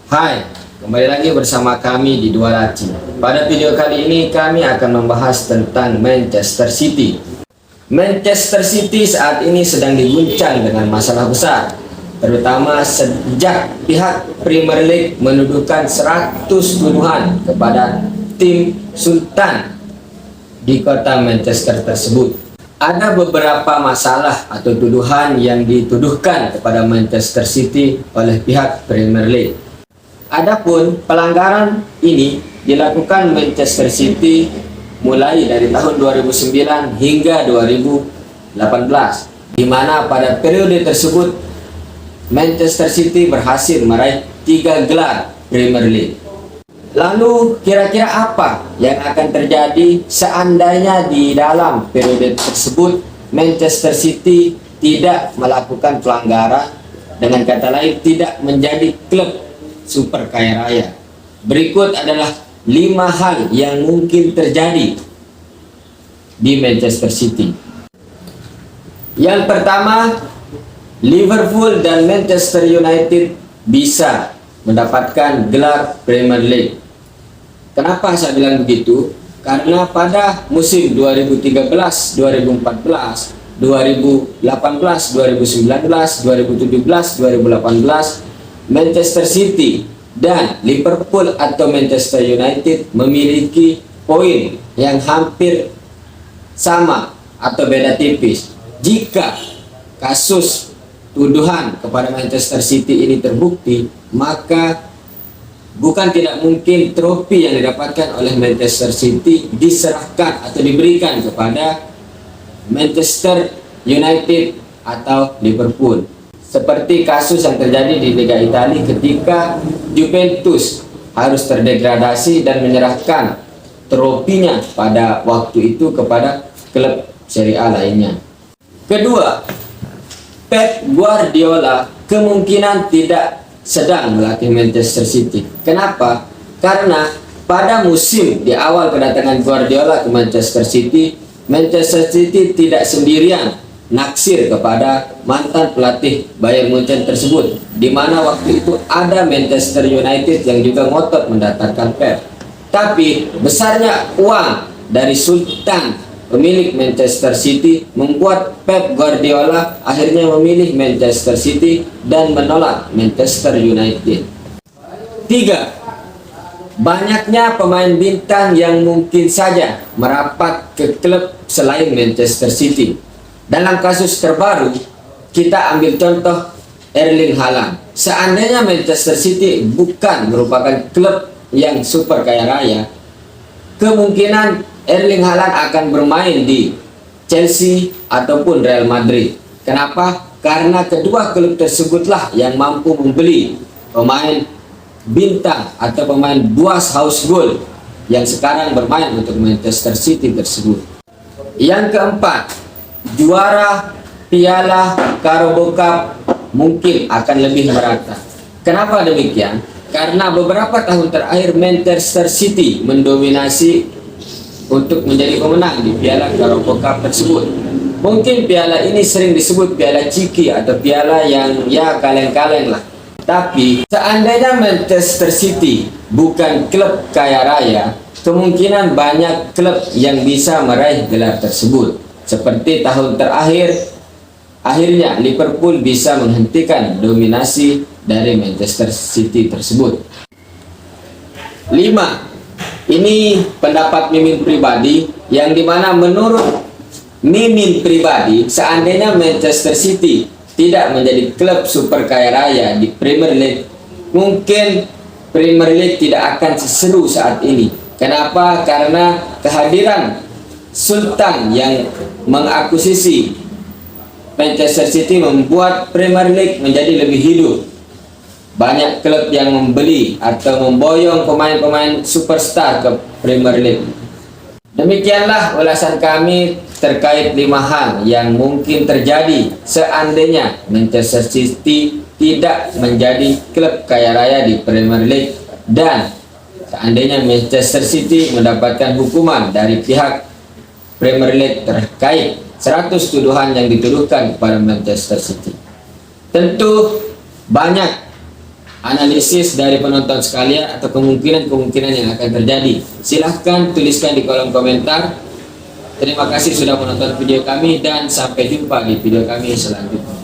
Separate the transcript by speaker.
Speaker 1: Hai, kembali lagi bersama kami di Dua Laci. Pada video kali ini kami akan membahas tentang Manchester City. Manchester City saat ini sedang diguncang dengan masalah besar, terutama sejak pihak Premier League menuduhkan 100 tuduhan kepada tim Sultan di kota Manchester tersebut. Ada beberapa masalah atau tuduhan yang dituduhkan kepada Manchester City oleh pihak Premier League. Adapun pelanggaran ini dilakukan Manchester City mulai dari tahun 2009 hingga 2018, di mana pada periode tersebut Manchester City berhasil meraih 3 gelar Premier League. Lalu kira-kira apa yang akan terjadi seandainya di dalam periode tersebut Manchester City tidak melakukan pelanggaran, dengan kata lain tidak menjadi klub super kaya raya? Berikut adalah 5 hal yang mungkin terjadi di Manchester City. Yang pertama, Liverpool dan Manchester United bisa mendapatkan gelar Premier League. Kenapa saya bilang begitu? Karena pada musim 2013, 2014, 2018, 2019, 2017, 2018, Manchester City dan Liverpool atau Manchester United memiliki poin yang hampir sama atau beda tipis. Jika kasus tuduhan kepada Manchester City ini terbukti, maka bukan tidak mungkin trofi yang didapatkan oleh Manchester City diserahkan atau diberikan kepada Manchester United atau Liverpool. Seperti kasus yang terjadi di Liga Italia ketika Juventus harus terdegradasi dan menyerahkan trofinya pada waktu itu kepada klub Serie A lainnya. Kedua, Pep Guardiola kemungkinan tidak sedang melatih Manchester City. Kenapa? Karena pada musim di awal kedatangan Guardiola ke Manchester City tidak sendirian naksir kepada mantan pelatih Bayern Munchen tersebut, di mana waktu itu ada Manchester United yang juga ngotot mendatangkan Pep. Tapi besarnya uang dari Sultan pemilik Manchester City membuat Pep Guardiola akhirnya memilih Manchester City dan menolak Manchester United. 3. Banyaknya pemain bintang yang mungkin saja merapat ke klub selain Manchester City. Dalam kasus terbaru, kita ambil contoh Erling Haaland. Seandainya Manchester City bukan merupakan klub yang super kaya raya, kemungkinan Erling Haaland akan bermain di Chelsea ataupun Real Madrid. Kenapa? Karena kedua klub tersebutlah yang mampu membeli pemain bintang atau pemain buas house gold yang sekarang bermain untuk Manchester City tersebut. Yang keempat, juara Piala Carabao Cup mungkin akan lebih merata. Kenapa demikian? Karena beberapa tahun terakhir Manchester City mendominasi untuk menjadi pemenang di Piala Carabao Cup tersebut. Mungkin piala ini sering disebut piala ciki atau piala yang ya kaleng-kaleng lah. Tapi seandainya Manchester City bukan klub kaya raya, kemungkinan banyak klub yang bisa meraih gelar tersebut. Seperti tahun terakhir, akhirnya Liverpool bisa menghentikan dominasi dari Manchester City tersebut. 5. Ini pendapat Mimin pribadi, yang dimana menurut Mimin pribadi, seandainya Manchester City tidak menjadi klub super kaya raya di Premier League, mungkin Premier League tidak akan seseru saat ini. Kenapa? Karena kehadiran Sultan yang mengakuisisi Manchester City membuat Premier League menjadi lebih hidup. Banyak klub yang membeli atau memboyong pemain-pemain superstar ke Premier League. Demikianlah ulasan kami terkait 5 hal yang mungkin terjadi seandainya Manchester City tidak menjadi klub kaya raya di Premier League, dan seandainya Manchester City mendapatkan hukuman dari pihak Premier League terkait 100 tuduhan yang dituduhkan kepada Manchester City. Tentu banyak analisis dari penonton sekalian atau kemungkinan-kemungkinan yang akan terjadi. Silahkan tuliskan di kolom komentar. Terima kasih sudah menonton video kami dan sampai jumpa di video kami selanjutnya.